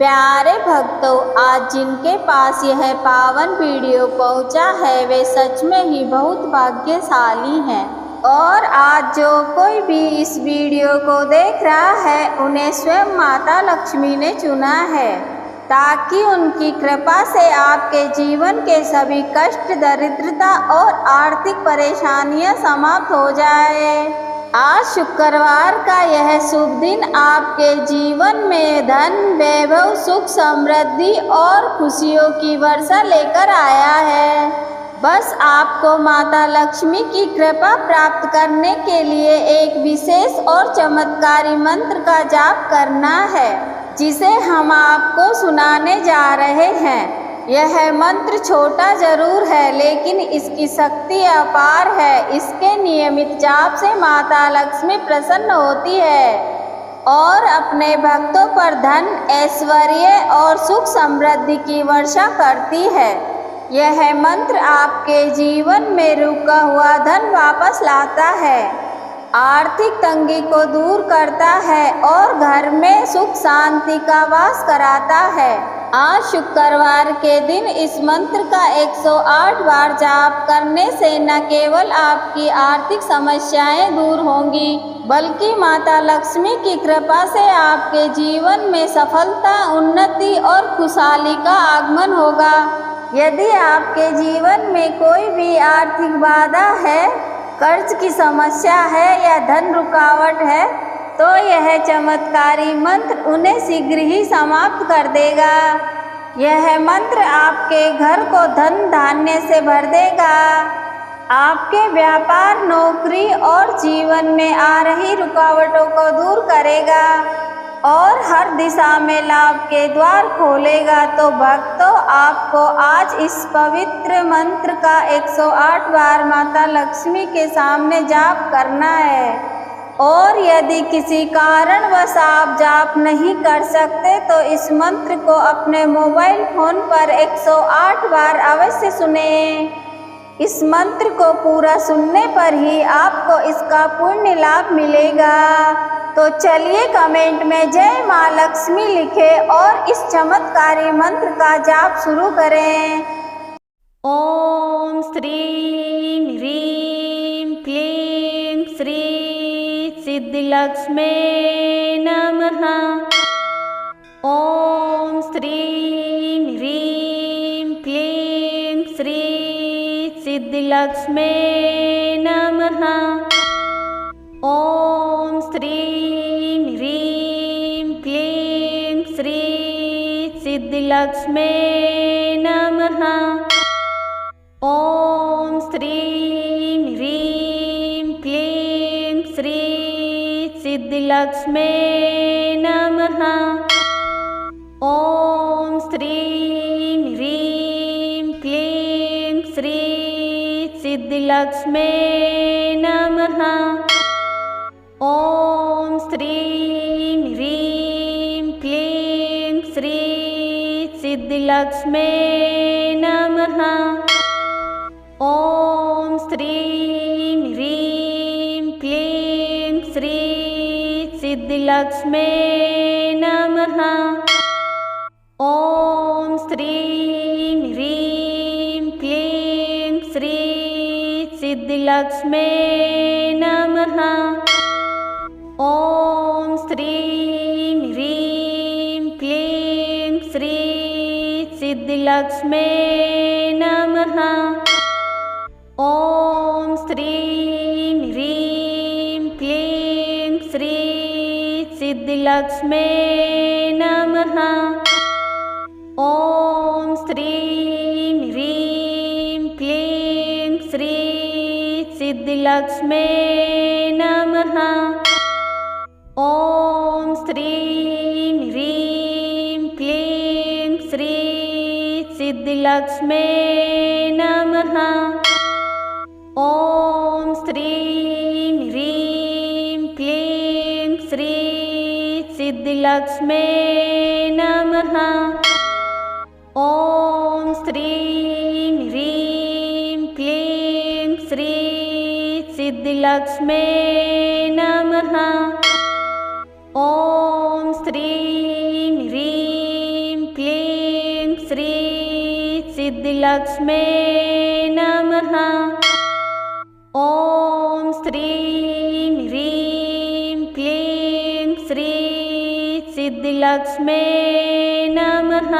प्यारे भक्तों, आज जिनके पास यह पावन वीडियो पहुंचा है वे सच में ही बहुत भाग्यशाली हैं। और आज जो कोई भी इस वीडियो को देख रहा है उन्हें स्वयं माता लक्ष्मी ने चुना है ताकि उनकी कृपा से आपके जीवन के सभी कष्ट, दरिद्रता और आर्थिक परेशानियां समाप्त हो जाए। आज शुक्रवार का यह शुभ दिन आपके जीवन में धन, वैभव, सुख, समृद्धि और खुशियों की वर्षा लेकर आया है। बस आपको माता लक्ष्मी की कृपा प्राप्त करने के लिए एक विशेष और चमत्कारी मंत्र का जाप करना है, जिसे हम आपको सुनाने जा रहे हैं। यह मंत्र छोटा जरूर है लेकिन इसकी शक्ति अपार है। इसके नियमित जाप से माता लक्ष्मी प्रसन्न होती है और अपने भक्तों पर धन, ऐश्वर्य और सुख समृद्धि की वर्षा करती है। यह मंत्र आपके जीवन में रुका हुआ धन वापस लाता है, आर्थिक तंगी को दूर करता है और घर में सुख शांति का वास कराता है। आज शुक्रवार के दिन इस मंत्र का 108 बार जाप करने से न केवल आपकी आर्थिक समस्याएं दूर होंगी बल्कि माता लक्ष्मी की कृपा से आपके जीवन में सफलता, उन्नति और खुशहाली का आगमन होगा। यदि आपके जीवन में कोई भी आर्थिक बाधा है, कर्ज की समस्या है या धन रुकावट है तो यह चमत्कारी मंत्र उन्हें शीघ्र ही समाप्त कर देगा। यह मंत्र आपके घर को धन धान्य से भर देगा, आपके व्यापार, नौकरी और जीवन में आ रही रुकावटों को दूर करेगा और हर दिशा में लाभ के द्वार खोलेगा। तो भक्तों, आपको आज इस पवित्र मंत्र का 108 बार माता लक्ष्मी के सामने जाप करना है। और यदि किसी कारणवश आप जाप नहीं कर सकते तो इस मंत्र को अपने मोबाइल फोन पर 108 बार अवश्य सुनें। इस मंत्र को पूरा सुनने पर ही आपको इसका पुण्य लाभ मिलेगा। तो चलिए कमेंट में जय माँ लक्ष्मी लिखें और इस चमत्कारी मंत्र का जाप शुरू करें। ओम श्रीं ह्रीं क्लीं श्री सिद्धिलक्ष्मी नमः। ओम श्रीं ह्रीं क्लीं श्री सिद्धिलक्ष्मी नमः। ओम श्रीं ह्रीं क्लीं श्री सिद्धिलक्ष्मी नमः। ओम श्रीं ह्रीं क्लीं श्री सिद्धिलक्ष्मी नमः। ओम श्रीं ह्रीं क्लीं श्री सिद्धिलक्ष्मी नमः। ओम श्रीं ह्रीं क्लीं श्री सिद्धिलक्ष्मी नमः। ओम श्रीं ह्रीं क्लीं श्री सिद्धिलक्ष्मी नमः। ओम श्रीं ह्रीं क्लीं श्री सिद्धिलक्ष्मी नमः। ओम श्रीं ह्रीं क्लीं श्री सिद्धिलक्ष्मी नमः। ओम श्रीं ह्रीं क्लीं श्री सिद्धिलक्ष्मी नमः। ओम श्रीं ह्रीं क्लीं श्री सिद्धिलक्ष्मी नमः। ओम श्रीं ह्रीं क्लीं श्री सिद्धिलक्ष्मी नमः। ओम श्रीं ह्रीं क्लीं श्री सिद्धिलक्ष्मी नमः। ओम श्रीं ह्रीं क्लीं श्री सिद्धिलक्ष्मी नमः। ओम श्रीं ह्रीं सिद्धिलक्ष्म्यै नमः। ॐ श्रीं ह्रीं क्लीं श्री सिद्धिलक्ष्म्यै नमः।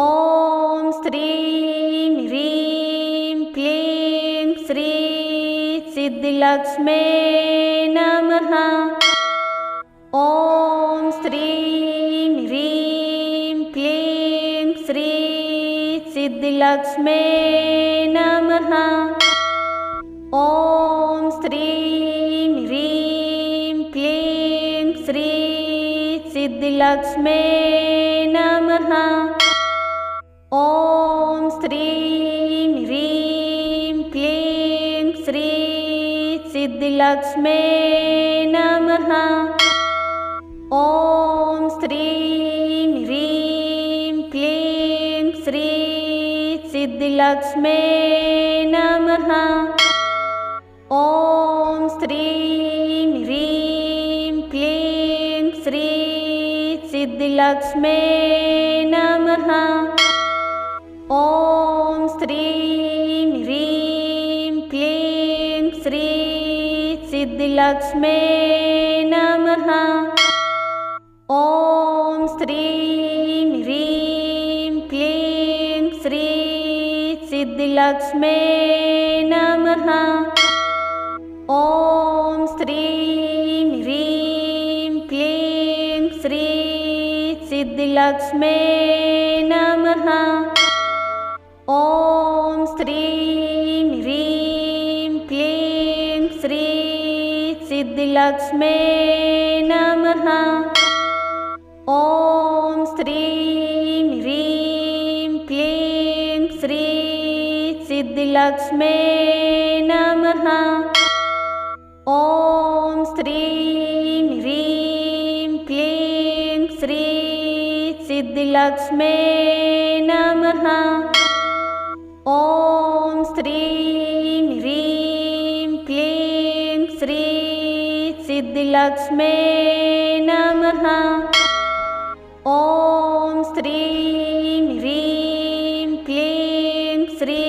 ॐ श्रीं ह्रीं क्लीं श्री सिद्धिलक्ष्म्यै नमः। ॐ श्रीं ह्रीं क्लीं श्री सिद्धिलक्ष्म्यै नमः। ॐ श्रीं ह्रीं क्लीं श्री सिद्धिलक्ष्म्यै नमः। ॐ श्रीं ह्रीं क्लीं श्री सिद्धिलक्ष्म्यै नमः। ॐ श्रीं ह्रीं क्लीं श्री सिद्धिलक्ष्म्यै नमः। ॐ श्रीं ह्रीं क्लीं श्री सिद्धिलक्ष्म्यै नमः। ॐ श्रीं ह्रीं क्लीं श्री सिद्धिलक्ष्म्यै नमः। ॐ श्रीं ह्रीं क्लीं श्री सिद्धिलक्ष्म्यै नमः। ॐ श्रीं ह्रीं क्लीं श्री सिद्धिलक्ष्म्यै नमः। ॐ श्रीं ह्रीं क्लीं श्री सिद्धिलक्ष्म्यै नमः। ॐ श्रीं ह्रीं क्लीं श्री सिद्धिलक्ष्म्यै नमः। ॐ श्रीं ह्रीं क्लीं श्री सिद्धिलक्ष्म्यै नमः। ॐ श्रीं ह्रीं क्लीं श्री सिद्धिलक्ष्म्यै नमः। ॐ श्रीं ह्रीं क्लीं श्री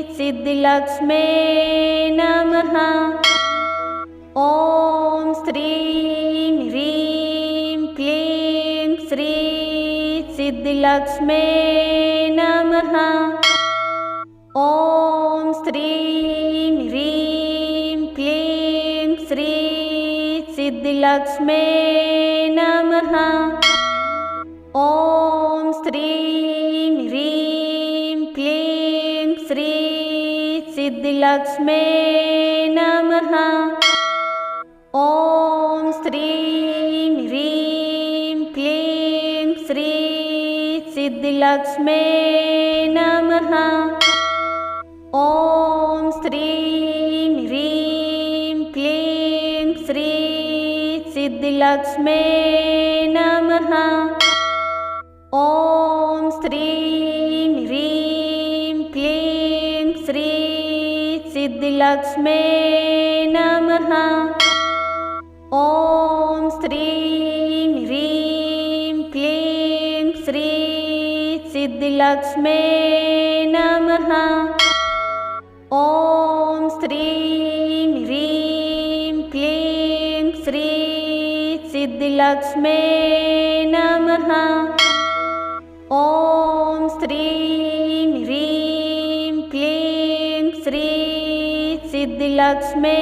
सिद्धिलक्ष्म्यै नमः। ॐ श्रीं ह्रीं क्लीं श्री सिद्धिलक्ष्म्यै नमः। ॐ श्रीं ह्रीं क्लीं श्री सिद्धिलक्ष्म्यै नमः। ॐ श्रीं ह्रीं क्लीं श्री सिद्धिलक्ष्म्यै नमः। ॐ श्रीं ह्रीं क्लीं श्री सिद्धिलक्ष्म्यै नमः। ॐ श्रीं ह्रीं क्लीं श्री सिद्धिलक्ष्म्यै नमः। ॐ श्रीं ह्रीं क्लीं श्री सिद्धिलक्ष्म्यै नमः। ॐ श्रीं ह्रीं क्लीं श्री सिद्धिलक्ष्म्यै नमः। ॐ श्रीं ह्रीं क्लीं श्री सिद्धिलक्ष्म्यै नमः। ॐ श्रीं ह्रीं क्लीं श्री सिद्धिलक्ष्म्यै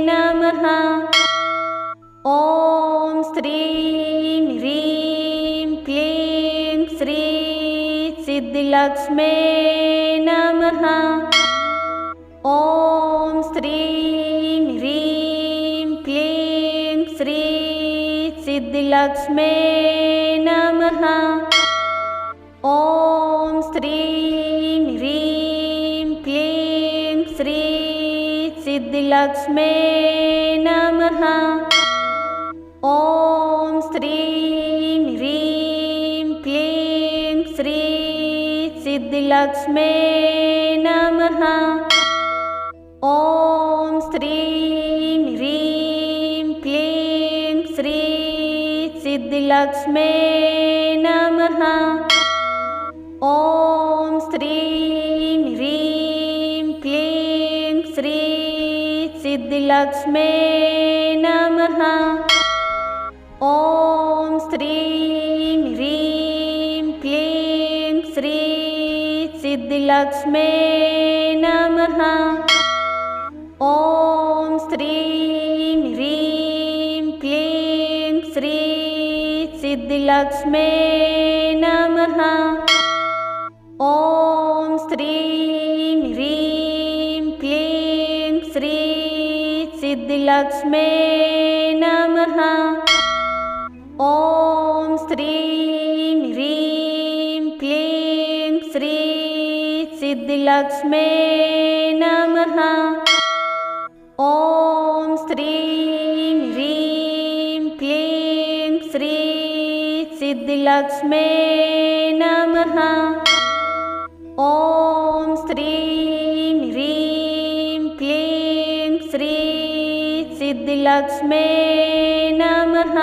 नमः। ॐ श्रीं ह्रीं क्लीं श्री सिद्धिलक्ष्म्यै नमः। ॐ श्रीं ह्रीं क्लीं श्री सिद्धिलक्ष्म्यै नमः। ॐ श्रीं ह्रीं क्लीं श्री सिद्धिलक्ष्म्यै नमः। ॐ श्रीं ह्रीं क्लीं श्री सिद्धिलक्ष्म्यै नमः। ॐ श्रीं ह्रीं क्लीं श्री सिद्धिलक्ष्म्यै नमः। ॐ श्रीं ह्रीं क्लीं श्री सिद्धिलक्ष्म्यै नमः। ॐ श्रीं ह्रीं क्लीं श्री सिद्धिलक्ष्म्यै नमः। ॐ श्रीं ह्रीं क्लीं श्री सिद्धिलक्ष्म्यै नमः। ॐ श्रीं ह्रीं क्लीं श्री सिद्धिलक्ष्म्यै नमः। ॐ श्रीं ह्रीं क्लीं श्री सिद्धिलक्ष्म्यै नमः। ॐ श्रीं ह्रीं क्लीं श्री सिद्धिलक्ष्म्यै नमः। ॐ श्रीं ह्रीं क्लीं श्री सिद्धिलक्ष्म्यै नमः।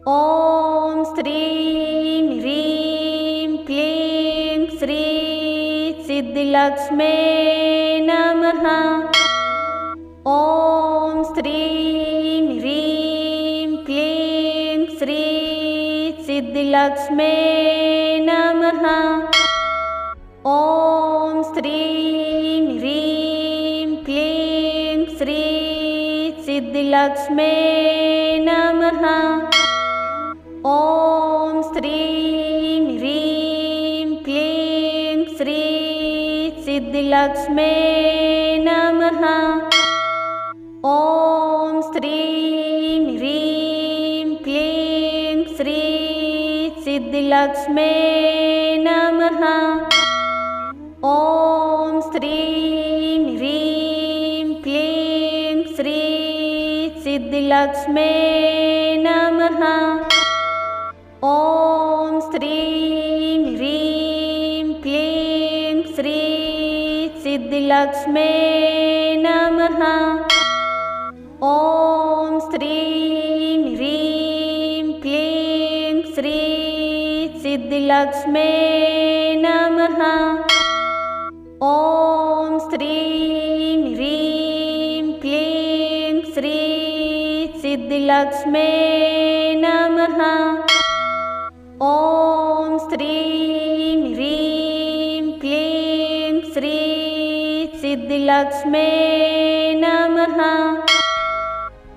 ॐ श्रीं ह्रीं क्लीं श्री सिद्धिलक्ष्म्यै नमः। ॐ श्रीं ह्रीं क्लीं श्री सिद्धिलक्ष्म्यै नमः। ॐ श्रीं ह्रीं क्लीं श्री सिद्धिलक्ष्म्यै नमः। ॐ श्रीं ह्रीं क्लीं श्री सिद्धिलक्ष्म्यै नमः। ॐ श्रीं ह्रीं क्लीं श्री सिद्धिलक्ष्म्यै नमः। ॐ श्रीं ह्रीं क्लीं श्री सिद्धिलक्ष्म्यै नमः। ॐ श्रीं ह्रीं क्लीं श्री सिद्धिलक्ष्म्यै नमः। ॐ श्रीं ह्रीं क्लीं श्री सिद्धिलक्ष्म्यै नमः। ॐ श्रीं ह्रीं क्लीं श्री सिद्धिलक्ष्म्यै नमः। ॐ श्रीं ह्रीं क्लीं श्री सिद्धिलक्ष्म्यै नमः।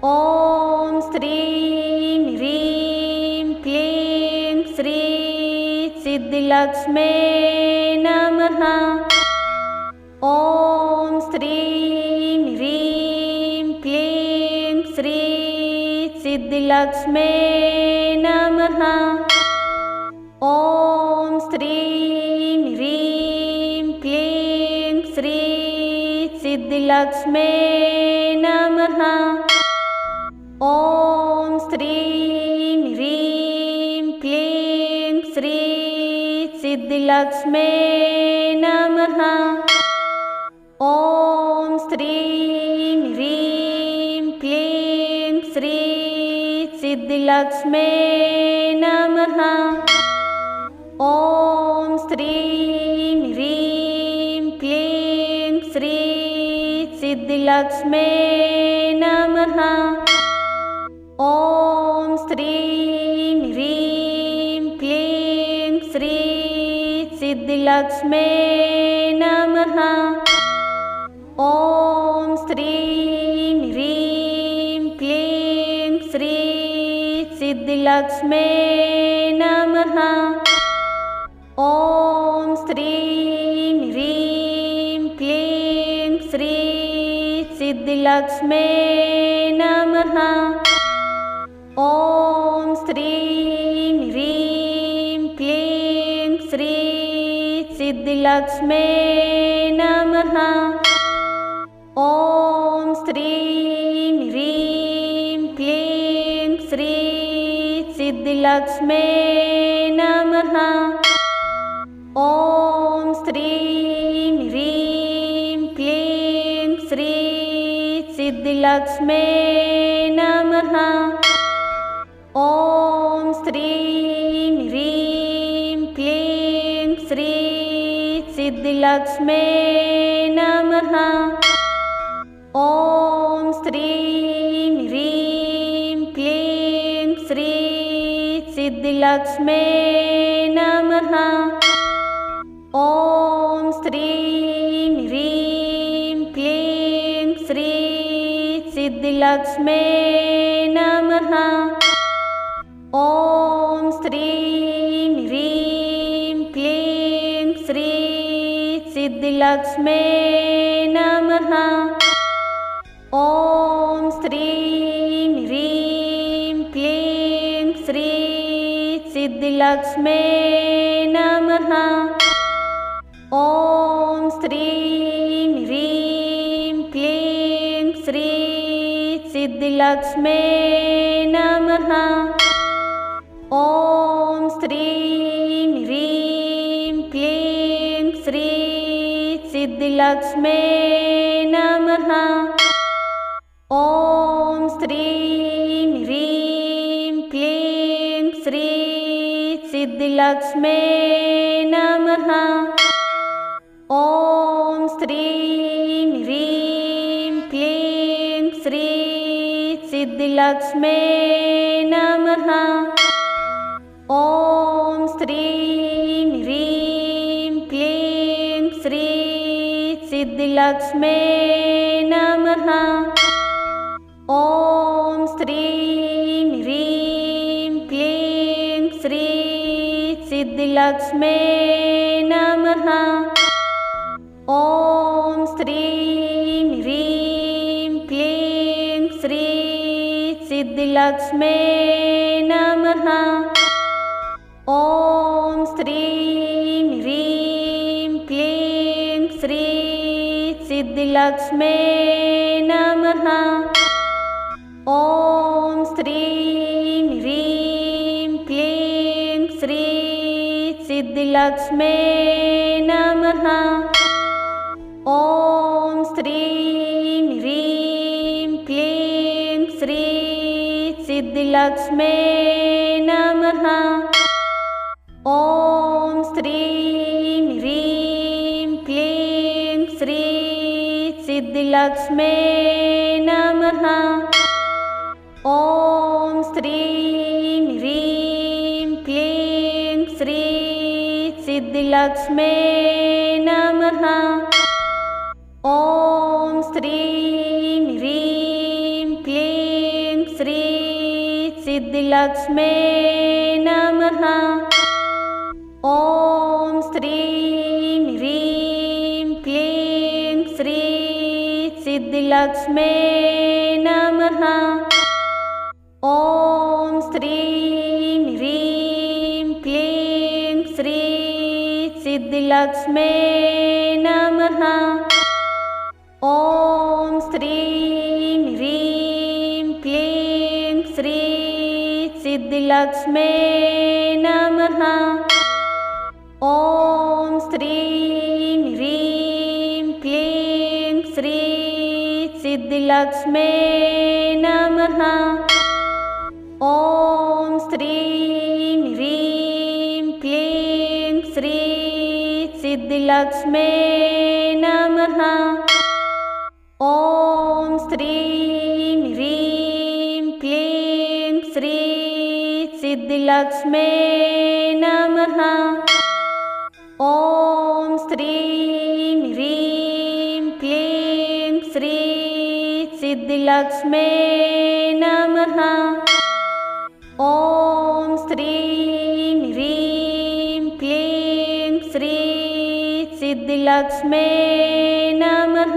ॐ श्रीं ह्रीं क्लीं श्री सिद्धिलक्ष्म्यै नमः। ॐ श्रीं ह्रीं क्लीं श्री सिद्धिलक्ष्म्यै नमः। ॐ श्रीं ह्रीं क्लीं श्री सिद्धिलक्ष्म्यै नमः। ॐ श्रीं ह्रीं क्लीं श्री सिद्धिलक्ष्म्यै नमः। ॐ श्रीं ह्रीं क्लीं श्री सिद्धिलक्ष्म्यै नमः। ॐ श्रीं ह्रीं क्लीं श्री सिद्धिलक्ष्म्यै नमः। ॐ श्रीं ह्रीं क्लीं श्री सिद्धिलक्ष्म्यै नमः। ॐ श्रीं ह्रीं क्लीं श्री सिद्धिलक्ष्म्यै नमः। ॐ श्रीं ह्रीं क्लीं श्री सिद्धिलक्ष्म्यै नमः। ॐ श्रीं ह्रीं क्लीं श्री सिद्धिलक्ष्म्यै नमः। ॐ श्रीं ह्रीं क्लीं श्री सिद्धिलक्ष्म्यै नमः। ॐ श्रीं ह्रीं क्लीं श्री सिद्धिलक्ष्म्यै नमः। ॐ श्रीं ह्रीं क्लीं श्री सिद्धिलक्ष्म्यै नमः। ॐ श्रीं ह्रीं क्लीं श्री सिद्धिलक्ष्म्यै नमः। ॐ श्रीं ह्रीं क्लीं श्री सिद्धिलक्ष्म्यै नमः। ॐ श्रीं ह्रीं क्लीं श्री सिद्धिलक्ष्म्यै नमः। ॐ श्रीं ह्रीं क्लीं श्री सिद्धिलक्ष्म्यै नमः। ॐ श्रीं ह्रीं क्लीं श्री सिद्धिलक्ष्म्यै नमः। ॐ श्रीं ह्रीं क्लीं श्री सिद्धिलक्ष्म्यै नमः। ॐ श्रीं ह्रीं क्लीं श्री सिद्धिलक्ष्म्यै नमः। ॐ श्रीं ह्रीं क्लीं श्री सिद्धिलक्ष्म्यै नमः। ॐ श्रीं ह्रीं क्लीं श्री सिद्धिलक्ष्म्यै नमः। ॐ श्रीं ह्रीं क्लीं श्री सिद्धिलक्ष्म्यै नमः। ॐ श्रीं ह्रीं क्लीं श्री सिद्धिलक्ष्म्यै नमः। ॐ श्रीं ह्रीं क्लीं श्री सिद्धिलक्ष्म्यै नमः। ॐ श्रीं ह्रीं क्लीं श्री सिद्धिलक्ष्म्यै नमः। ॐ श्रीं ह्रीं क्लीं श्री सिद्धिलक्ष्म्यै नमः। ॐ श्रीं ह्रीं क्लीं श्री सिद्धिलक्ष्म्यै नमः। ॐ श्रीं ह्रीं क्लीं श्री सिद्धिलक्ष्म्यै नमः। ॐ श्रीं ह्रीं क्लीं श्री सिद्धिलक्ष्म्यै नमः। ॐ श्रीं ह्रीं क्लीं श्री सिद्धिलक्ष्म्यै नमः। ॐ श्रीं ह्रीं क्लीं श्री सिद्धिलक्ष्म्यै नमः। ॐ श्रीं ह्रीं क्लीं श्री सिद्धिलक्ष्म्यै नमः। ॐ श्रीं ह्रीं क्लीं श्री सिद्धिलक्ष्म्यै नमः। ॐ श्रीं ह्रीं क्लीं श्री सिद्धिलक्ष्म्यै नमः। ॐ श्रीं ह्रीं क्लीं श्री सिद्धिलक्ष्म्यै नमः। ॐ श्रीं ह्रीं क्लीं श्री सिद्धिलक्ष्म्यै नमः। ॐ श्रीं ह्रीं क्लीं श्री सिद्धिलक्ष्म्यै नमः।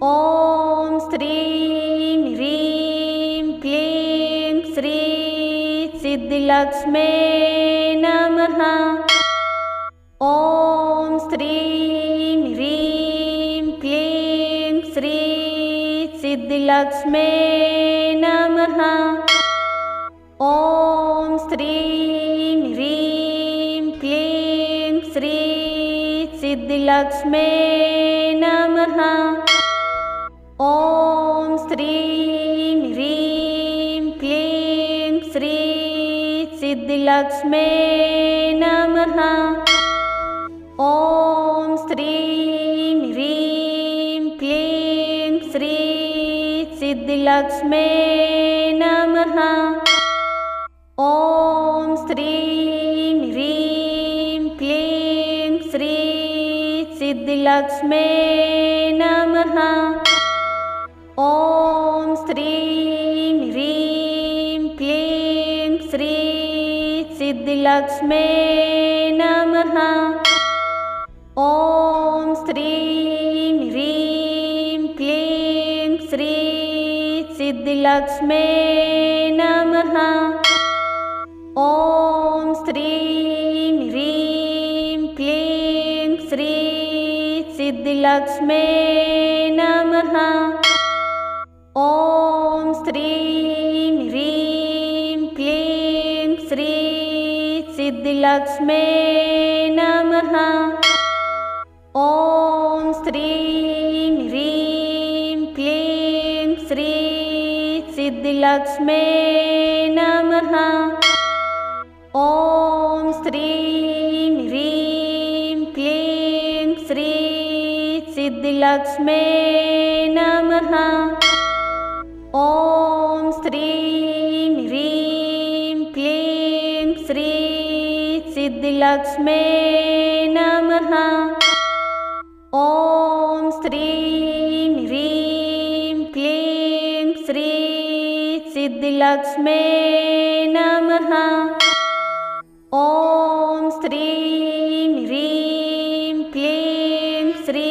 ॐ श्रीं ह्रीं क्लीं श्री सिद्धिलक्ष्म्यै नमः। ॐ श्रीं ह्रीं क्लीं श्री सिद्धिलक्ष्म्यै नमः। ॐ श्रीं ह्रीं क्लीं श्री सिद्धिलक्ष्म्यै नमः। ॐ श्रीं ह्रीं क्लीं श्री सिद्धिलक्ष्म्यै नमः। ॐ सिद्धिलक्ष्म्यै नमः। ॐ श्रीं ह्रीं क्लीं श्री सिद्धिलक्ष्म्यै नमः। ॐ श्रीं ह्रीं क्लीं श्री सिद्धिलक्ष्म्यै नमः। ॐ श्रीं ह्रीं क्लीं श्री सिद्धिलक्ष्म्यै नमः। ॐ श्रीं ह्रीं क्लीं श्री सिद्धिलक्ष्म्यै नमः। ॐ श्रीं ह्रीं क्लीं श्री सिद्धिलक्ष्म्यै नमः। ॐ श्रीं ह्रीं क्लीं श्री सिद्धिलक्ष्म्यै नमः। ॐ श्रीं ह्रीं क्लीं श्री सिद्धिलक्ष्म्यै नमः। ॐ श्रीं ह्रीं क्लीं श्री सिद्धिलक्ष्म्यै नमः। ॐ श्रीं ह्रीं क्लीं श्री सिद्धिलक्ष्म्यै नमः। ॐ श्रीं ह्रीं क्लीं श्री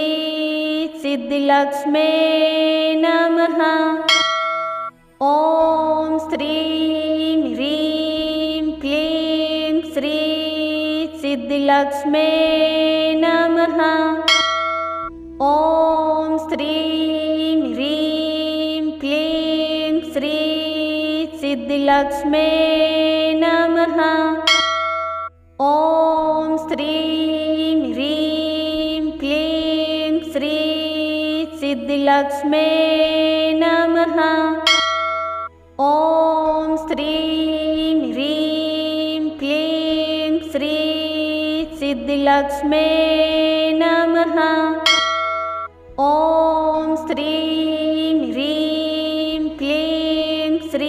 सिद्धिलक्ष्म्यै नमः। ॐ श्रीं ह्रीं क्लीं श्री सिद्धिलक्ष्म्यै नमः। ॐ श्रीं ह्रीं क्लीं श्री सिद्धिलक्ष्म्यै नमः। ॐ श्रीं ह्रीं क्लीं श्री सिद्धिलक्ष्म्यै नमः। ॐ श्रीं ह्रीं क्लीं श्री सिद्धिलक्ष्म्यै नमः। ॐ श्रीं ह्रीं क्लीं श्री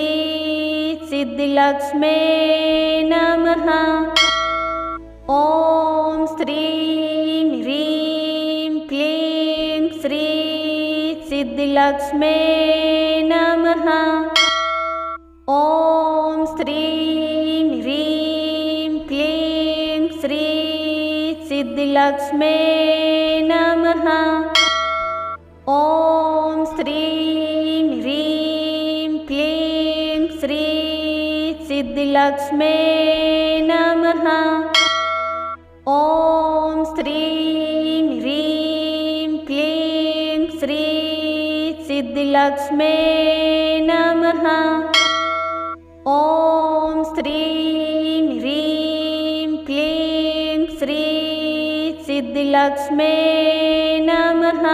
सिद्धिलक्ष्म्यै नमः। ॐ श्रीं ह्रीं क्लीं श्री सिद्धिलक्ष्म्यै नमः। ॐ श्रीं ह्रीं क्लीं श्री सिद्धिलक्ष्म्यै नमः। ॐ श्रीं ह्रीं क्लीं श्री सिद्धिलक्ष्म्यै नमः। ॐ श्रीं ह्रीं क्लीं श्री सिद्धिलक्ष्म्यै नमः। ॐ श्रीं ह्रीं क्लीं श्री सिद्धिलक्ष्म्यै नमः।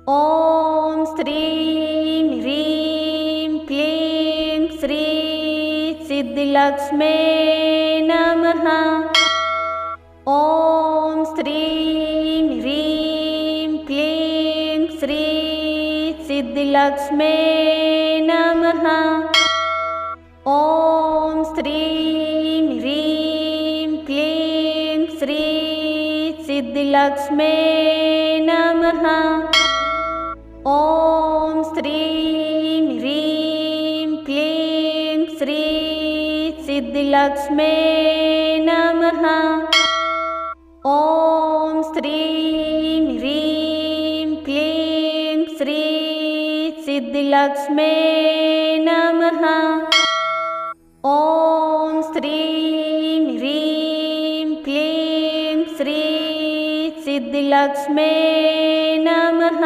ॐ श्रीं ह्रीं क्लीं श्री सिद्धिलक्ष्म्यै नमः। ॐ श्रीं ह्रीं क्लीं श्री सिद्धिलक्ष्म्यै नमः। ॐ श्रीं ह्रीं क्लीं श्री सिद्धिलक्ष्म्यै नमः। ॐ श्रीं ह्रीं क्लीं श्री सिद्धिलक्ष्म्यै नमः। ॐ श्रीं ह्रीं क्लीं श्री सिद्धिलक्ष्म्यै नमः। ॐ श्रीं ह्रीं क्लीं श्री सिद्धिलक्ष्म्यै नमः।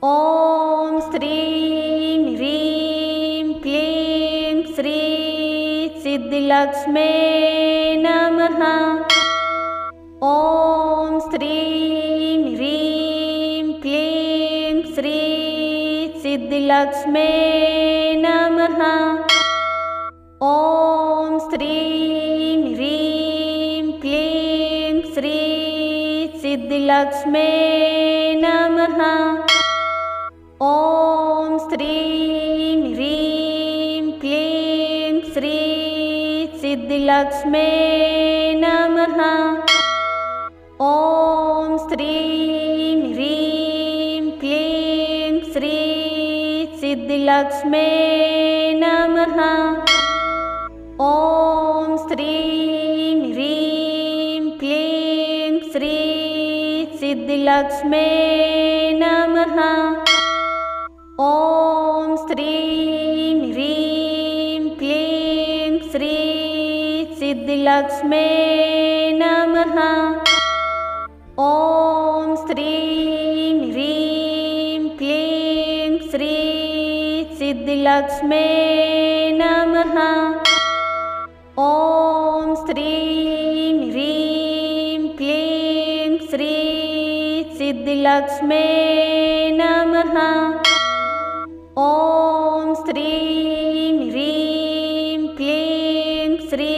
ॐ श्रीं ह्रीं क्लीं श्री सिद्धिलक्ष्म्यै नमः। ॐ श्रीं ह्रीं क्लीं श्री सिद्धिलक्ष्म्यै नमः। ॐ श्रीं ह्रीं क्लीं श्री सिद्धिलक्ष्म्यै नमः। ॐ श्रीं ह्रीं क्लीं श्री सिद्धिलक्ष्म्यै नमः। ॐ श्रीं ह्रीं क्लीं श्री सिद्धिलक्ष्म्यै नमः। ॐ श्रीं ह्रीं क्लीं श्री सिद्धिलक्ष्म्यै नमः। ॐ श्रीं ह्रीं क्लीं श्री सिद्धिलक्ष्म्यै नमः। ॐ श्रीं ह्रीं क्लीं श्री सिद्धिलक्ष्म्यै नमः। ॐ श्रीं ह्रीं क्लीं श्री सिद्धिलक्ष्म्यै नमः। ॐ श्रीं ह्रीं क्लीं श्री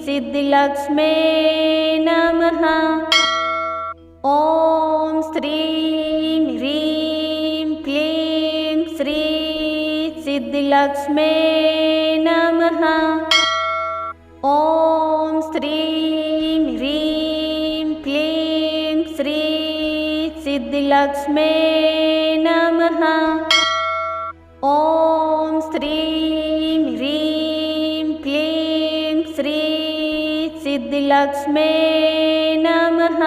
सिद्धिलक्ष्म्यै नमः। ॐ श्रीं ह्रीं क्लीं श्री सिद्धिलक्ष्म्यै नमः। ॐ श्रीं ह्रीं क्लीं श्री सिद्धिलक्ष्म्यै नमः। ॐ श्रीं ह्रीं क्लीं श्री सिद्धिलक्ष्म्यै नमः।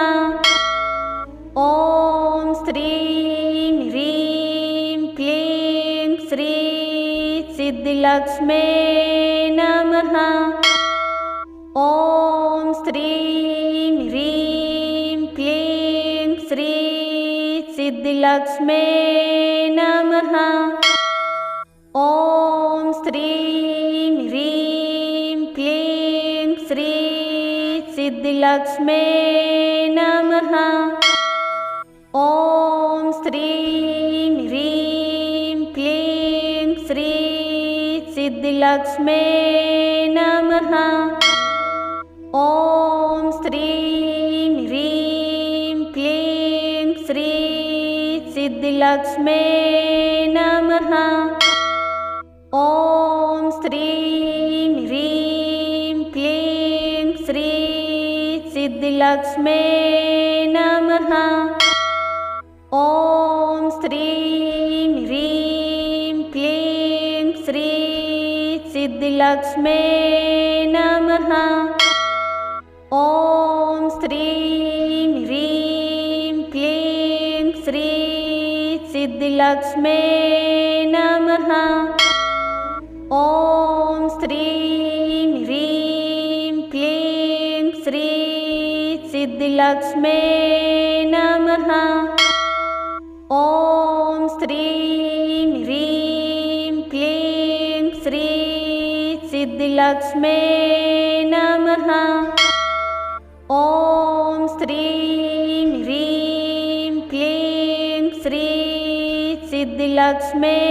ॐ श्रीं ह्रीं क्लीं श्री सिद्धिलक्ष्म्यै नमः। ॐ श्रीं ह्रीं क्लीं श्री सिद्धिलक्ष्म्यै नमः। ॐ श्रीं ह्रीं क्लीं श्री सिद्धिलक्ष्म्यै नमः। ॐ श्रीं ह्रीं क्लीं श्री सिद्धिलक्ष्म्यै नमः। ॐ श्रीं ह्रीं क्लीं श्री सिद्धिलक्ष्म्यै नमः। ॐ श्रीं ह्रीं क्लीं श्री सिद्धिलक्ष्म्यै नमः। ॐ श्रीं ह्रीं क्लीं श्री सिद्धिलक्ष्म्यै नमः। ॐ श्रीं ह्रीं क्लीं श्री सिद्धिलक्ष्म्यै नमः। ॐ श्रीं ह्रीं क्लीं श्री सिद्धिलक्ष्म्यै नमः। ॐ श्रीं ह्रीं क्लीं श्री सिद्धिलक्ष्म्यै नमः। ॐ श्रीं ह्रीं क्लीं श्री सिद्धिलक्ष्म्यै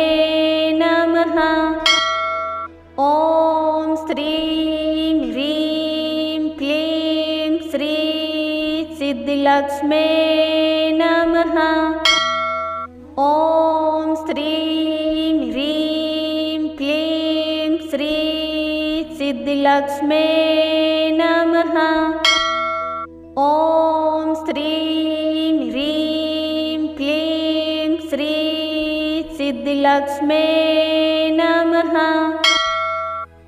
नमः। ॐ श्रीं ह्रीं क्लीं श्री सिद्धिलक्ष्म्यै नमः। ॐ श्रीं ह्रीं क्लीं श्री सिद्धिलक्ष्म्यै नमः। ॐ श्रीं ह्रीं क्लीं श्री सिद्धिलक्ष्म्यै नमः।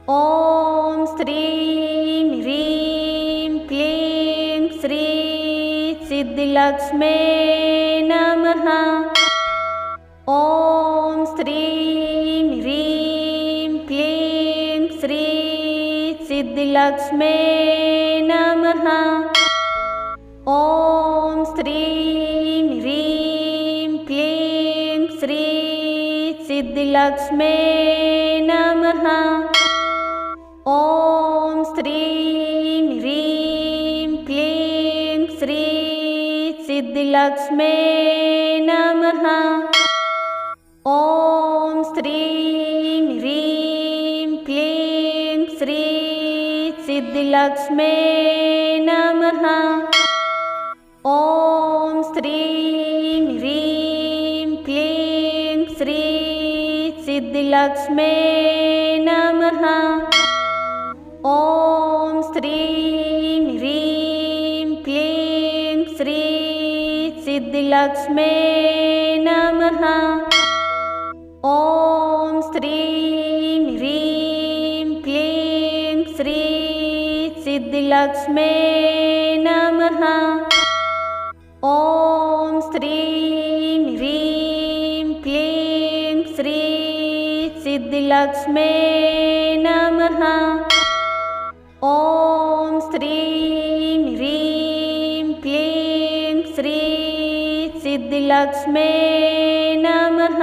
ॐ श्रीं ह्रीं क्लीं श्री सिद्धिलक्ष्म्यै नमः। ॐ श्रीं ह्रीं क्लीं श्री सिद्धिलक्ष्म्यै नमः। ॐ श्रीं ह्रीं क्लीं श्री सिद्धिलक्ष्म्यै नमः। ॐ श्रीं ह्रीं क्लीं श्री सिद्धिलक्ष्म्यै नमः। ॐ श्रीं ह्रीं क्लीं श्री सिद्धिलक्ष्म्यै नमः। ॐ श्रीं ह्रीं क्लीं श्री सिद्धिलक्ष्म्यै नमः। ॐ श्रीं ह्रीं क्लीं श्री सिद्धिलक्ष्म्यै नमः। ॐ श्रीं ह्रीं क्लीं श्री सिद्धिलक्ष्म्यै नमः। ॐ श्रीं ह्रीं क्लीं श्री सिद्धिलक्ष्म्यै नमः। ॐ श्रीं ह्रीं क्लीं श्री सिद्धिलक्ष्म्यै नमः।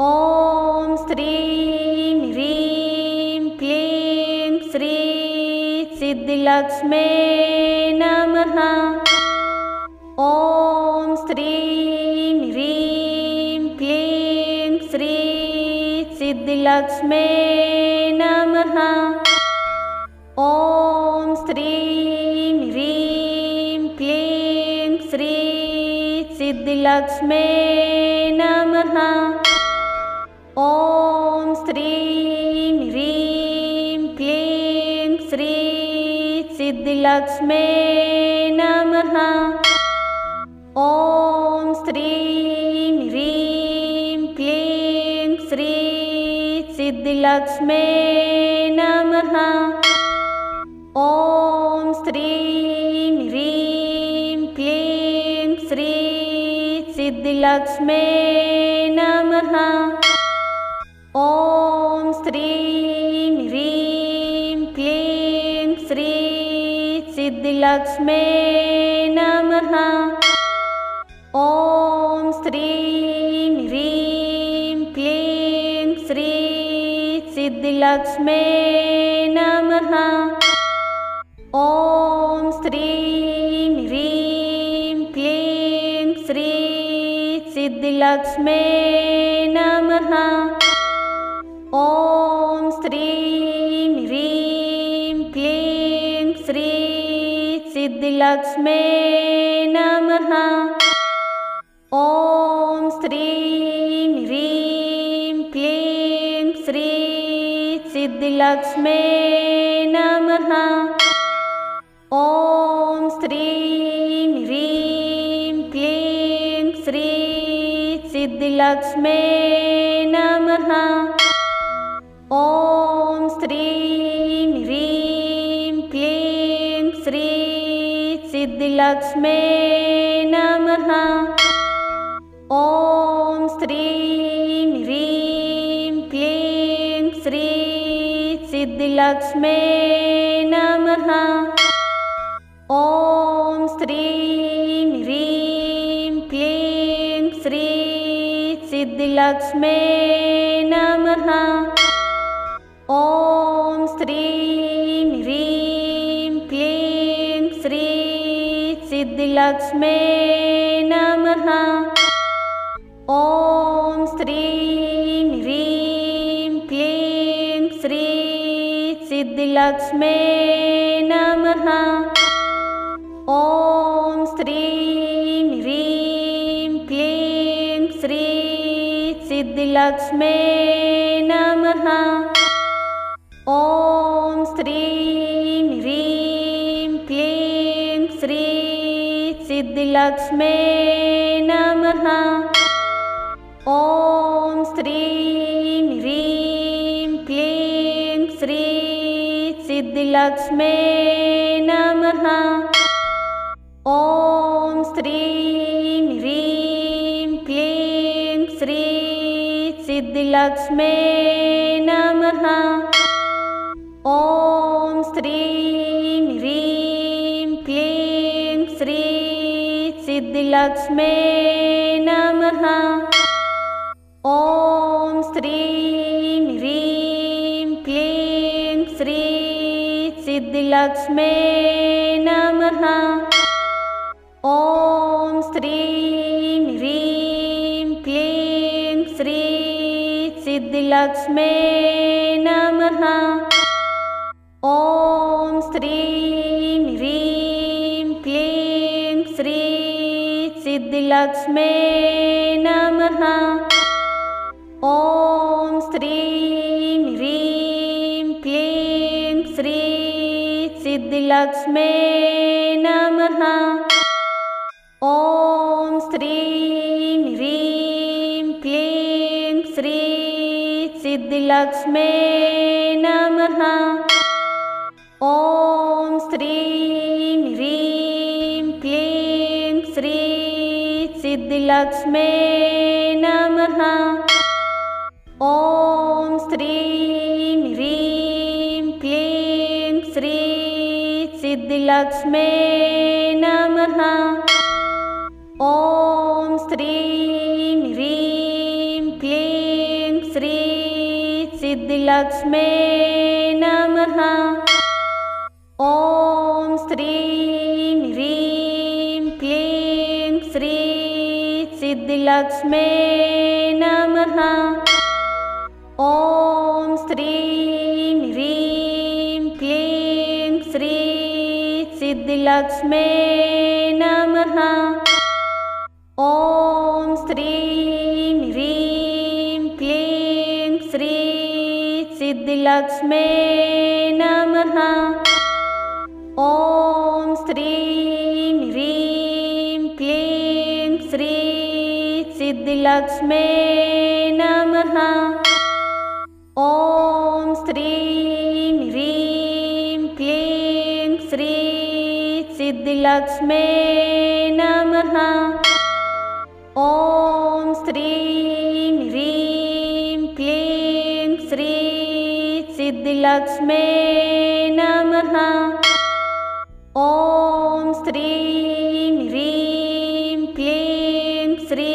ॐ श्रीं ह्रीं क्लीं श्री सिद्धिलक्ष्म्यै नमः। ॐ श्रीं ह्रीं क्लीं श्री सिद्धिलक्ष्म्यै नमः। ॐ श्रीं ह्रीं क्लीं श्री सिद्धिलक्ष्म्यै नमः। ॐ श्रीं ह्रीं क्लीं श्री सिद्धिलक्ष्म्यै नमः। ॐ श्रीं ह्रीं क्लीं श्री सिद्धिलक्ष्म्यै नमः। ॐ श्रीं ह्रीं क्लीं श्री सिद्धिलक्ष्म्यै नमः। ॐ श्रीं ह्रीं क्लीं श्री सिद्धिलक्ष्म्यै नमः। ॐ श्रीं ह्रीं क्लीं श्री सिद्धिलक्ष्म्यै नमः। ॐ श्रीं ह्रीं क्लीं श्री सिद्धिलक्ष्म्यै नमः। ॐ श्रीं ह्रीं क्लीं श्री सिद्धिलक्ष्म्यै नमः। ॐ श्रीं ह्रीं क्लीं श्री सिद्धिलक्ष्म्यै नमः। ॐ श्रीं ह्रीं क्लीं श्री सिद्धिलक्ष्म्यै नमः। ॐ श्रीं ह्रीं क्लीं श्री सिद्धिलक्ष्म्यै नमः। ॐ श्रीं ह्रीं क्लीं श्री सिद्धिलक्ष्म्यै नमः। ॐ श्रीं ह्रीं क्लीं श्री सिद्धिलक्ष्म्यै नमः। ॐ श्रीं ह्रीं क्लीं श्री सिद्धिलक्ष्म्यै नमः। ॐ श्रीं ह्रीं क्लीं श्री सिद्धिलक्ष्म्यै नमः। ॐ श्रीं ह्रीं क्लीं श्री सिद्धिलक्ष्म्यै नमः। ॐ श्रीं ह्रीं क्लीं श्री सिद्धिलक्ष्म्यै नमः। ॐ श्रीं ह्रीं क्लीं श्री सिद्धिलक्ष्म्यै नमः। ॐ श्रीं ह्रीं क्लीं श्री सिद्धिलक्ष्म्यै नमः। ॐ श्रीं ह्रीं क्लीं श्री सिद्धिलक्ष्म्यै नमः। ॐ श्रीं ह्रीं क्लीं श्री सिद्धिलक्ष्म्यै नमः। ॐ श्रीं ह्रीं क्लीं श्री सिद्धिलक्ष्म्यै नमः। ॐ श्रीं ह्रीं क्लीं श्री सिद्धिलक्ष्म्यै नमः। ॐ श्रीं ह्रीं क्लीं श्री सिद्धिलक्ष्म्यै नमः। ॐ श्रीं ह्रीं क्लीं श्री सिद्धिलक्ष्म्यै नमः। ॐ श्रीं ह्रीं क्लीं श्री सिद्धिलक्ष्म्यै नमः। ॐ श्रीं ह्रीं क्लीं श्री सिद्धिलक्ष्म्यै नमः। ॐ श्रीं ह्रीं क्लीं श्री सिद्धिलक्ष्म्यै नमः। ॐ श्रीं ह्रीं क्लीं श्री सिद्धिलक्ष्म्यै नमः। ॐ श्रीं ह्रीं क्लीं श्री सिद्धिलक्ष्म्यै नमः। ॐ श्रीं ह्रीं क्लीं श्री सिद्धिलक्ष्म्यै नमः। ॐ श्रीं ह्रीं क्लीं श्री सिद्धिलक्ष्म्यै नमः। ॐ श्रीं ह्रीं क्लीं श्री सिद्धिलक्ष्म्यै नमः। ॐ श्रीं ह्रीं क्लीं श्री सिद्धिलक्ष्म्यै नमः। ॐ श्रीं ह्रीं क्लीं श्री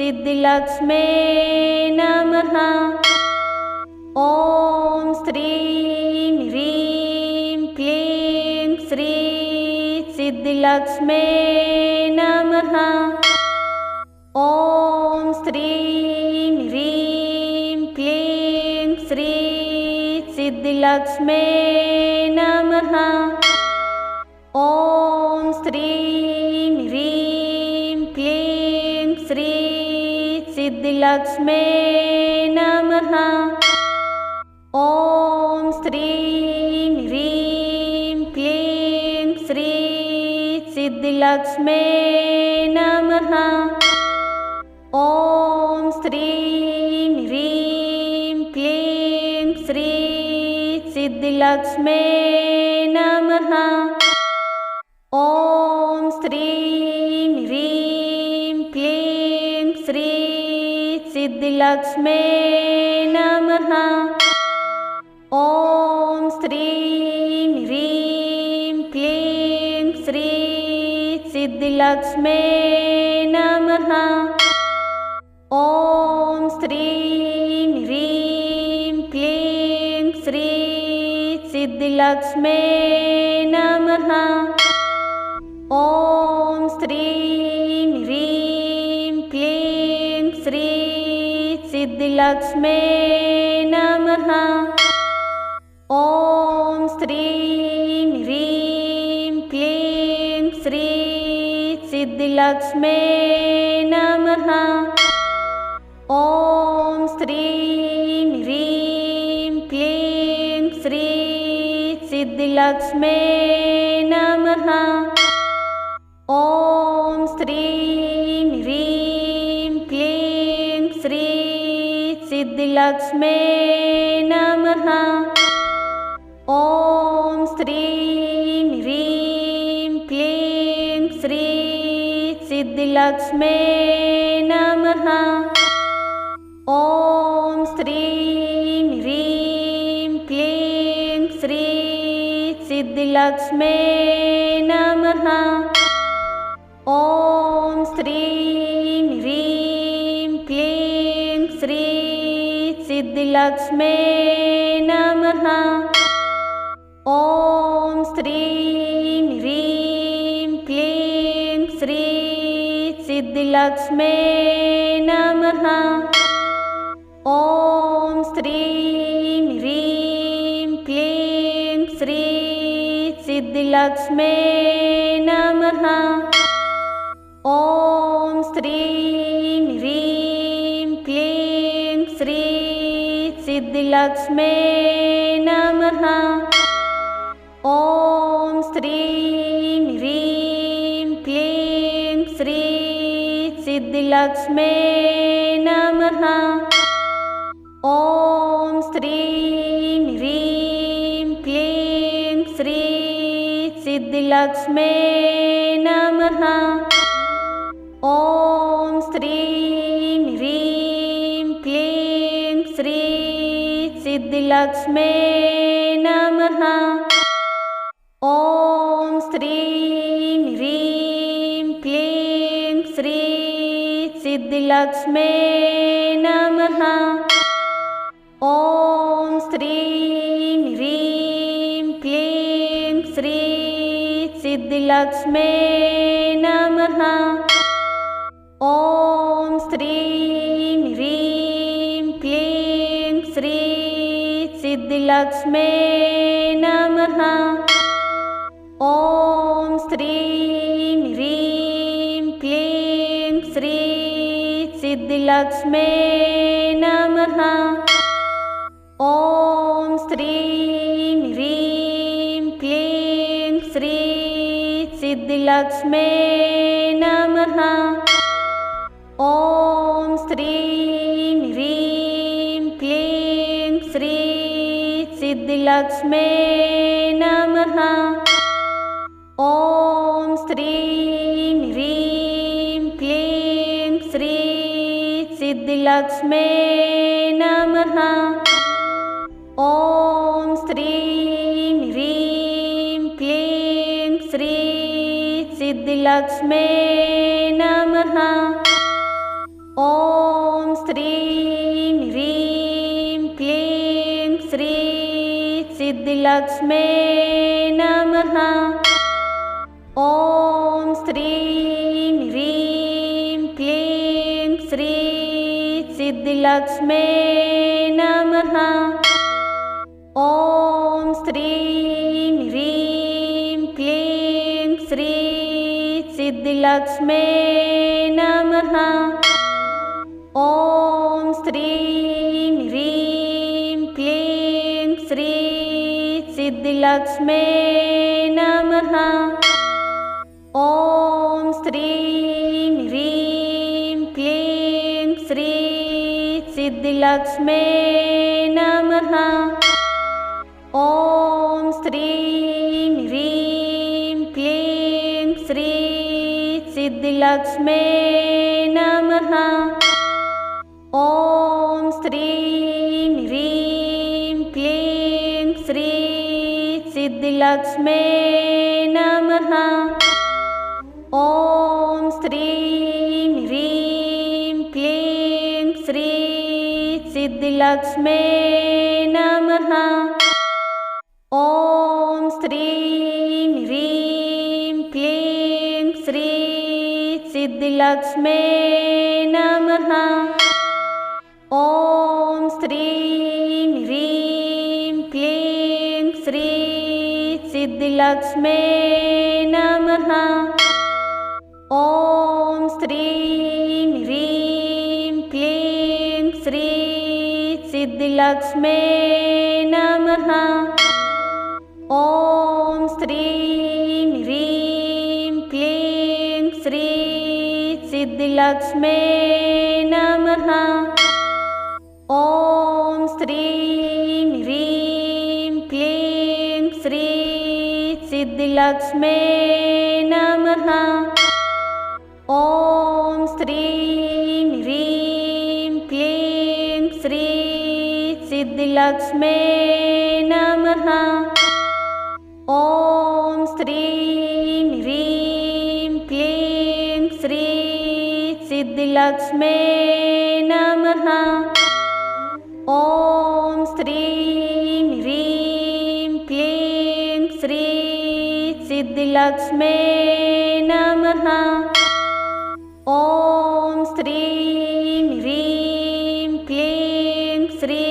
सिद्धिलक्ष्म्यै नमः। ॐ श्रीं ह्रीं क्लीं श्री सिद्धिलक्ष्म्यै नमः। ॐ श्रीं ह्रीं क्लीं श्री सिद्धिलक्ष्म्यै नमः। ॐ श्रीं ह्रीं क्लीं श्री सिद्धिलक्ष्म्यै नमः। ॐ श्रीं ह्रीं क्लीं श्री सिद्धिलक्ष्म्यै नमः। ॐ श्रीं ह्रीं क्लीं श्री सिद्धिलक्ष्म्यै नमः। ॐ श्रीं ह्रीं क्लीं श्री सिद्धिलक्ष्म्यै नमः। ॐ श्रीं ह्रीं क्लीं श्री सिद्धिलक्ष्म्यै नमः। ॐ श्रीं ह्रीं क्लीं श्री सिद्धिलक्ष्म्यै नमः। ॐ श्रीं ह्रीं क्लीं श्री सिद्धिलक्ष्म्यै नमः। ॐ श्रीं ह्रीं क्लीं श्री सिद्धिलक्ष्म्यै नमः। ॐ श्रीं ह्रीं क्लीं श्री सिद्धिलक्ष्म्यै नमः। ॐ श्रीं ह्रीं क्लीं श्री सिद्धिलक्ष्म्यै नमः। ॐ श्रीं ह्रीं क्लीं श्री सिद्धिलक्ष्म्यै नमः। ॐ श्रीं ह्रीं क्लीं श्री सिद्धिलक्ष्म्यै नमः। ॐ श्रीं ह्रीं क्लीं श्री सिद्धिलक्ष्म्यै नमः। ॐ श्रीं ह्रीं क्लीं श्री सिद्धिलक्ष्म्यै नमः। ॐ श्रीं ह्रीं क्लीं श्री सिद्धिलक्ष्म्यै नमः। ॐ श्रीं ह्रीं क्लीं सिद्धिलक्ष्म्यै नमः। ॐ श्रीं ह्रीं क्लीं श्री सिद्धिलक्ष्म्यै नमः। ॐ श्रीं ह्रीं क्लीं श्री सिद्धिलक्ष्म्यै नमः। ॐ श्रीं ह्रीं क्लीं श्री सिद्धिलक्ष्म्यै नमः। ॐ श्रीं ह्रीं क्लीं श्री सिद्धिलक्ष्म्यै नमः। ॐ श्रीं ह्रीं क्लीं श्री सिद्धिलक्ष्म्यै नमः। ॐ श्रीं ह्रीं क्लीं श्री सिद्धिलक्ष्म्यै नमः। ॐ श्रीं ह्रीं क्लीं श्री सिद्धिलक्ष्म्यै नमः। ॐ श्रीं ह्रीं क्लीं श्री सिद्धिलक्ष्म्यै नमः। ॐ श्रीं ह्रीं क्लीं श्री सिद्धिलक्ष्म्यै नमः। ॐ श्रीं ह्रीं क्लीं श्री सिद्धिलक्ष्म्यै नमः। ॐ श्रीं ह्रीं क्लीं श्री सिद्धिलक्ष्म्यै नमः। ॐ श्रीं ह्रीं क्लीं श्री सिद्धिलक्ष्म्यै नमः। ॐ श्रीं ह्रीं क्लीं श्री सिद्धिलक्ष्म्यै नमः। ॐ श्रीं ह्रीं क्लीं श्री सिद्धिलक्ष्म्यै नमः। ॐ श्रीं ह्रीं क्लीं श्री सिद्धिलक्ष्म्यै नमः। ॐ श्रीं ह्रीं क्लीं श्री सिद्धिलक्ष्म्यै नमः। ॐ श्रीं ह्रीं क्लीं श्री सिद्धिलक्ष्म्यै नमः। ॐ श्रीं ह्रीं क्लीं श्री सिद्धिलक्ष्म्यै नमः। ॐ श्रीं ह्रीं क्लीं श्री सिद्धिलक्ष्म्यै नमः। ॐ श्रीं ह्रीं क्लीं श्री सिद्धिलक्ष्म्यै नमः। ॐ श्रीं ह्रीं क्लीं श्री सिद्धिलक्ष्म्यै नमः। ॐ श्रीं ह्रीं क्लीं श्री सिद्धिलक्ष्म्यै नमः। ॐ श्रीं ह्रीं क्लीं श्री सिद्धिलक्ष्म्यै नमः। ॐ श्रीं ह्रीं क्लीं श्री सिद्धिलक्ष्म्यै नमः। ॐ श्रीं ह्रीं क्लीं श्री सिद्धिलक्ष्म्यै नमः। ॐ श्रीं ह्रीं क्लीं श्री सिद्धिलक्ष्म्यै नमः। ॐ श्रीं ह्रीं क्लीं श्री सिद्धिलक्ष्म्यै नमः। ॐ श्रीं ह्रीं क्लीं श्री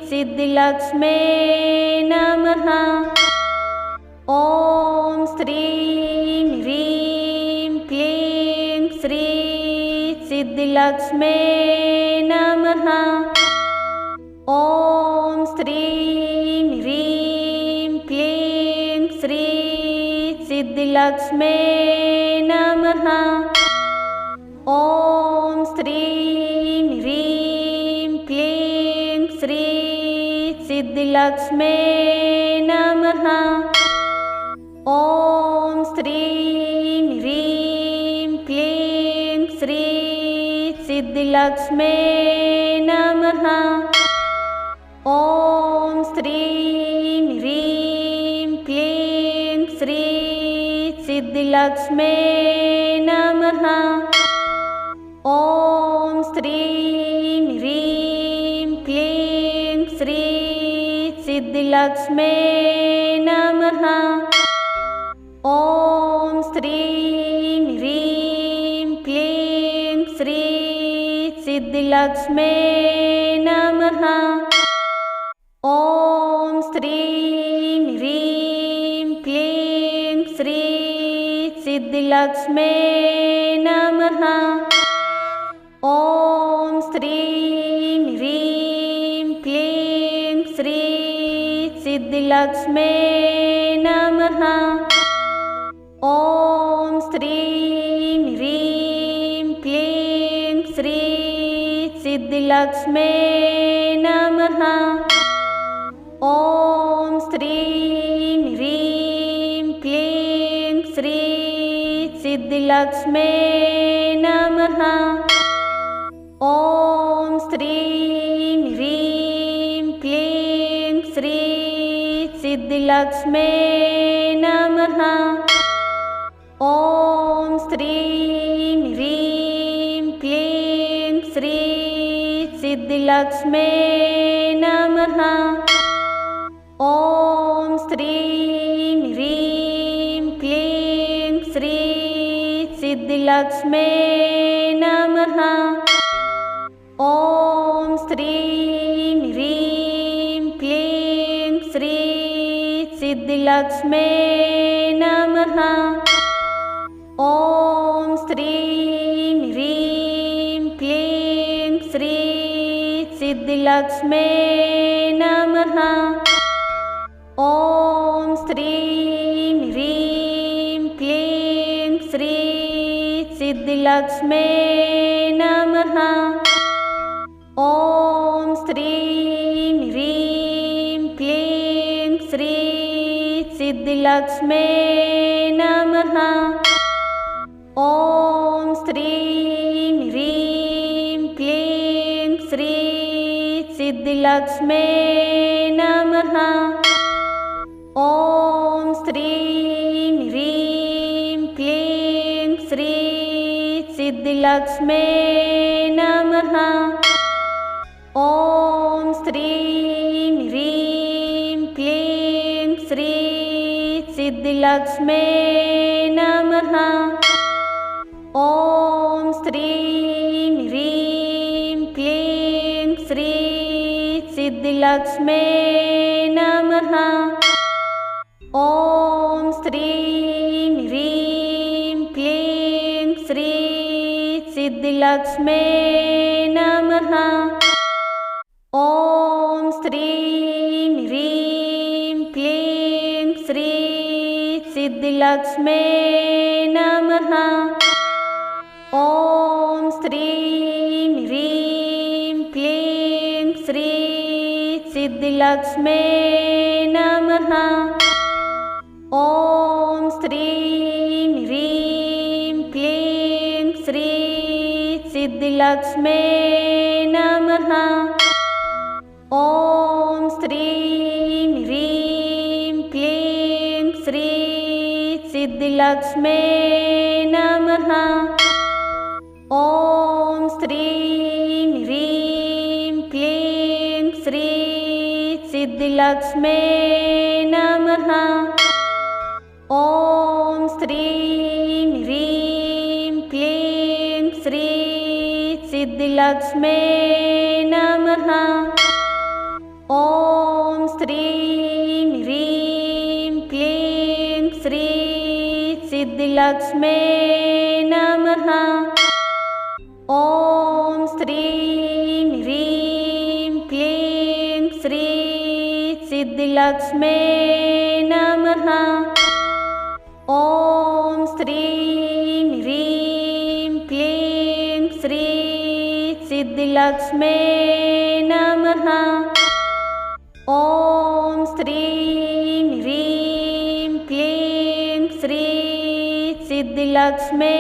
सिद्धिलक्ष्म्यै नमः। ॐ श्रीं ह्रीं क्लीं श्री सिद्धिलक्ष्म्यै नमः। ॐ श्रीं ह्रीं क्लीं श्री सिद्धिलक्ष्म्यै नमः। ॐ श्रीं ह्रीं क्लीं श्री सिद्धिलक्ष्म्यै नमः। ॐ श्रीं ह्रीं क्लीं श्री सिद्धिलक्ष्म्यै नमः। ॐ श्रीं ह्रीं क्लीं श्री सिद्धिलक्ष्म्यै नमः। ॐ श्रीं ह्रीं क्लीं श्री सिद्धिलक्ष्म्यै नमः। ॐ श्रीं ह्रीं क्लीं श्री सिद्धिलक्ष्म्यै नमः। ॐ श्रीं ह्रीं क्लीं श्री सिद्धिलक्ष्म्यै नमः। ॐ श्रीं ह्रीं क्लीं श्री सिद्धिलक्ष्म्यै नमः। ॐ श्रीं ह्रीं क्लीं श्री सिद्धिलक्ष्म्यै नमः। ॐ श्रीं ह्रीं क्लीं श्री सिद्धिलक्ष्म्यै नमः। ॐ श्रीं ह्रीं क्लीं श्री सिद्धिलक्ष्म्यै नमः। ॐ श्रीं ह्रीं क्लीं श्री सिद्धिलक्ष्म्यै नमः। ॐ श्रीं ह्रीं क्लीं श्री सिद्धिलक्ष्म्यै नमः। ॐ श्रीं ह्रीं क्लीं श्री सिद्धिलक्ष्म्यै नमः। ॐ श्रीं ह्रीं क्लीं श्री सिद्धिलक्ष्म्यै नमः। ॐ श्रीं ह्रीं क्लीं श्री सिद्धिलक्ष्म्यै नमः। ॐ श्रीं ह्रीं क्लीं श्री सिद्धिलक्ष्म्यै नमः। ॐ श्रीं ह्रीं क्लीं श्री सिद्धिलक्ष्म्यै नमः। ॐ श्रीं ह्रीं क्लीं श्री सिद्धिलक्ष्म्यै नमः। ॐ श्रीं ह्रीं क्लीं श्री सिद्धिलक्ष्म्यै नमः। ॐ श्रीं ह्रीं क्लीं श्री सिद्धिलक्ष्म्यै नमः। ॐ श्रीं ह्रीं क्लीं श्री सिद्धिलक्ष्म्यै नमः। ॐ श्रीं ह्रीं क्लीं श्री सिद्धिलक्ष्म्यै नमः। ॐ श्रीं ह्रीं क्लीं श्री सिद्धिलक्ष्म्यै नमः। ॐ श्रीं ह्रीं क्लीं श्री सिद्धिलक्ष्म्यै नमः। ॐ श्रीं ह्रीं क्लीं श्री सिद्धिलक्ष्म्यै नमः। ॐ श्रीं ह्रीं क्लीं श्री सिद्धिलक्ष्म्यै नमः। ॐ श्रीं ह्रीं क्लीं श्री सिद्धिलक्ष्म्यै नमः। ॐ श्रीं ह्रीं क्लीं श्री सिद्धिलक्ष्म्यै नमः। ॐ श्रीं ह्रीं क्लीं सिद्धिलक्ष्म्यै नमः। ॐ श्रीं ह्रीं क्लीं श्री सिद्धिलक्ष्म्यै नमः। ॐ श्रीं ह्रीं क्लीं श्री सिद्धिलक्ष्म्यै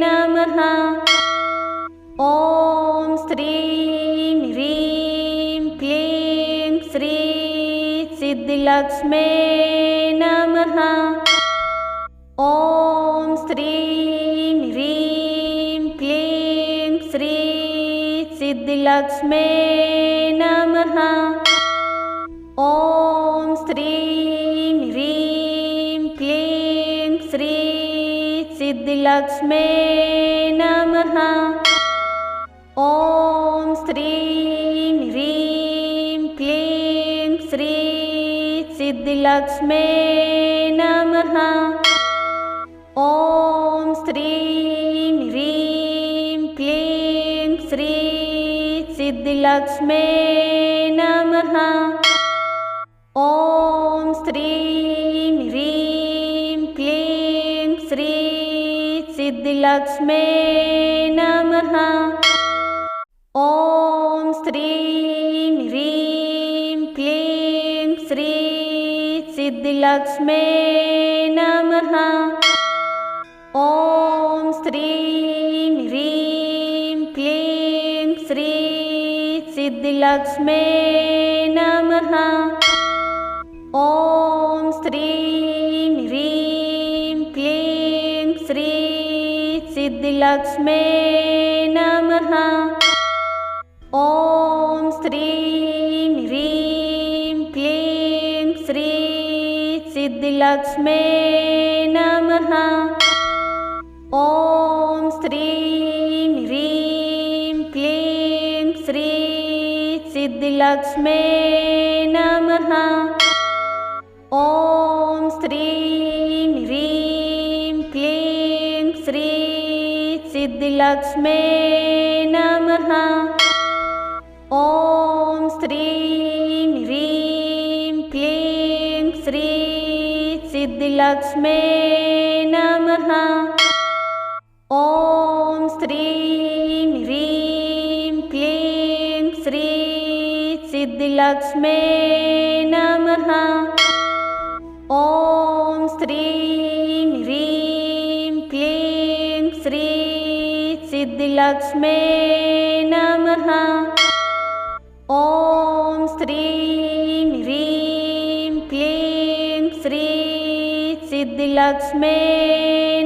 नमः। ॐ श्रीं ह्रीं क्लीं श्री सिद्धिलक्ष्म्यै नमः। ॐ श्रीं ह्रीं क्लीं श्री सिद्धिलक्ष्म्यै नमः। ॐ श्रीं ह्रीं क्लीं श्री सिद्धिलक्ष्म्यै नमः। ॐ श्रीं ह्रीं क्लीं श्री सिद्धिलक्ष्म्यै नमः। ॐ श्रीं ह्रीं क्लीं श्री सिद्धिलक्ष्म्यै नमः। ॐ श्रीं ह्रीं क्लीं श्री सिद्धिलक्ष्म्यै नमः। ॐ श्रीं ह्रीं क्लीं श्री सिद्धिलक्ष्म्यै नमः। ॐ श्रीं ह्रीं क्लीं श्री सिद्धिलक्ष्म्यै नमः। ॐ श्रीं ह्रीं क्लीं श्री सिद्धिलक्ष्म्यै नमः। ॐ श्रीं ह्रीं क्लीं श्री सिद्धिलक्ष्म्यै नमः। ॐ श्रीं ह्रीं क्लीं श्री सिद्धिलक्ष्म्यै नमः। ॐ श्रीं ह्रीं क्लीं श्री सिद्धिलक्ष्म्यै नमः। ॐ श्रीं ह्रीं क्लीं श्री सिद्धिलक्ष्म्यै नमः। ॐ श्रीं ह्रीं क्लीं श्री सिद्धिलक्ष्म्यै नमः। ॐ श्रीं ह्रीं क्लीं श्री सिद्धिलक्ष्म्यै नमः। ॐ श्रीं ह्रीं क्लीं श्री सिद्धिलक्ष्म्यै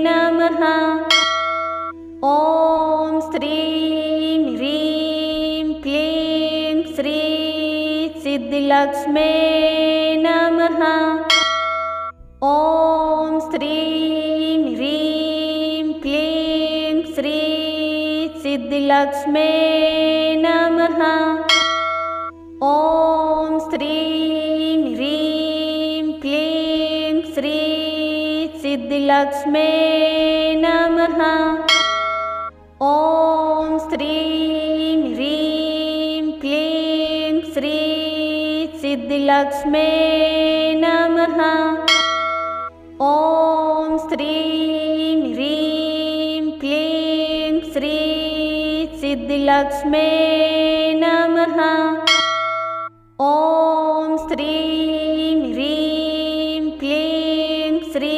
नमः। ॐ श्रीं ह्रीं क्लीं श्री सिद्धिलक्ष्म्यै नमः। ॐ श्रीं ह्रीं क्लीं श्री सिद्धिलक्ष्म्यै नमः। ॐ श्रीं ह्रीं क्लीं श्री सिद्धिलक्ष्म्यै नमः। ॐ श्रीं ह्रीं क्लीं श्री सिद्धिलक्ष्म्यै नमः। ॐ श्रीं ह्रीं क्लीं श्री सिद्धिलक्ष्म्यै नमः। ॐ श्रीं ह्रीं क्लीं श्री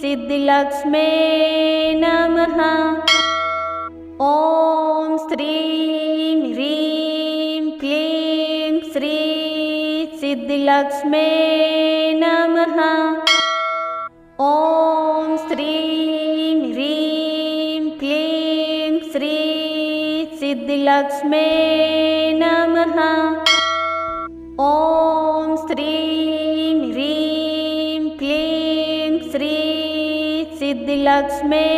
सिद्धिलक्ष्म्यै नमः। ॐ श्रीं ह्रीं क्लीं श्री सिद्धिलक्ष्म्यै नमः। ॐ श्रीं ह्रीं क्लीं श्री सिद्धिलक्ष्म्यै नमः। ॐ श्रीं ह्रीं क्लीं श्री सिद्धिलक्ष्म्यै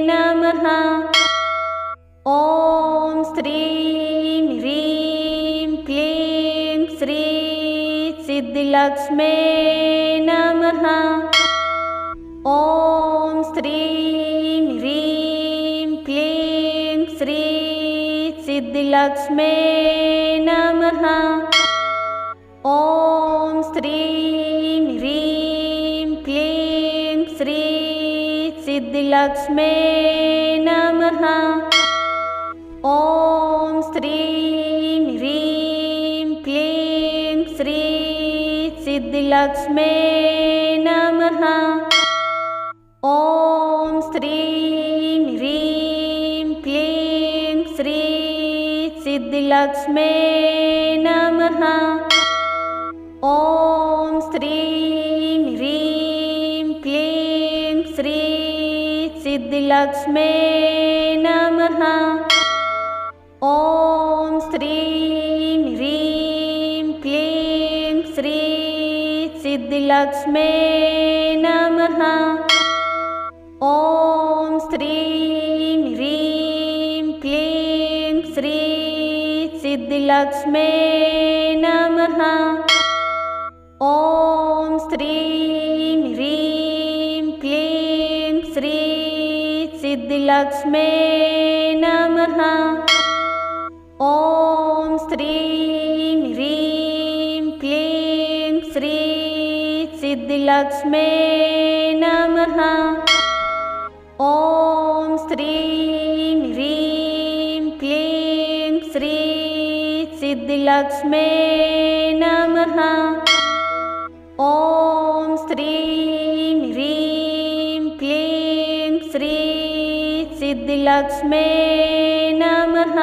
नमः। ॐ श्रीं ह्रीं क्लीं श्री सिद्धिलक्ष्म्यै नमः। ॐ श्रीं ह्रीं क्लीं श्री सिद्धिलक्ष्म्यै नमः। ॐ श्रीं ह्रीं क्लीं श्री सिद्धिलक्ष्मे नमः। ॐ श्रीं ह्रीं क्लीं श्री सिद्धिलक्ष्मे नमः। ॐ श्रीं ह्रीं क्लीं श्री सिद्धिलक्ष्मे नमः। ॐ श्रीं ह्रीं क्लीं श्री सिद्धिलक्ष्मे नमः। ॐ श्रीं ह्रीं क्लीं श्री सिद्धिलक्ष्मे नमः। ॐ श्रीं ह्रीं क्लीं श्री सिद्धिलक्ष्मे नमः। ॐ श्रीं ह्रीं क्लीं श्री सिद्धिलक्ष्मे नमः। ॐ श्रीं ह्रीं क्लीं श्री सिद्धिलक्ष्मे नमः। ॐ श्रीं ह्रीं क्लीं श्री सिद्धिलक्ष्मे नमः। ॐ श्रीं ह्रीं क्लीं श्री सिद्धिलक्ष्मे नमः।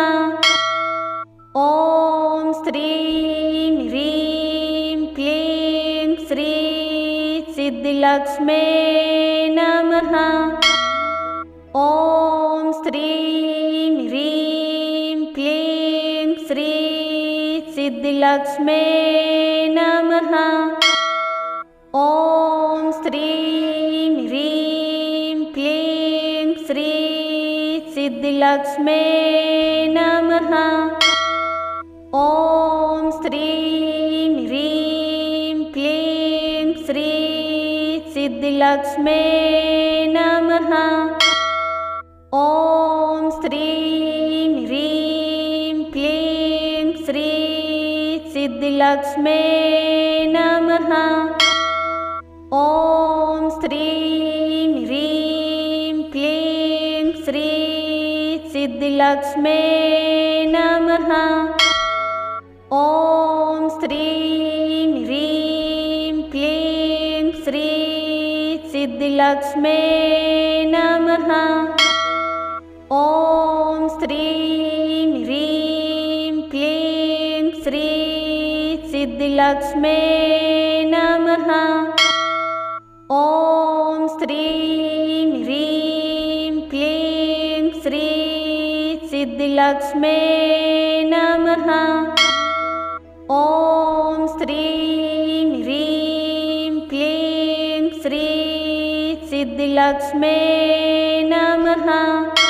ॐ श्रीं ह्रीं क्लीं श्री सिद्धिलक्ष्मे नमः। ॐ श्रीं ह्रीं क्लीं श्री सिद्धिलक्ष्मे नमः। ॐ श्रीं ह्रीं क्लीं श्री सिद्धिलक्ष्मे नमः। ॐ श्रीं ह्रीं क्लीं श्री सिद्धिलक्ष्मे नमः। ॐ श्रीं ह्रीं क्लीं श्री सिद्धिलक्ष्मे नमः। ॐ श्रीं ह्रीं क्लीं श्री सिद्धिलक्ष्मे नमः। ॐ श्रीं ह्रीं क्लीं श्री सिद्धिलक्ष्मे नमः। ॐ श्रीं ह्रीं क्लीं श्री सिद्धिलक्ष्मे नमः। ॐ श्रीं ह्रीं क्लीं श्री सिद्धिलक्ष्मे नमः। ॐ श्रीं ह्रीं क्लीं श्री सिद्धिलक्ष्मे नमः।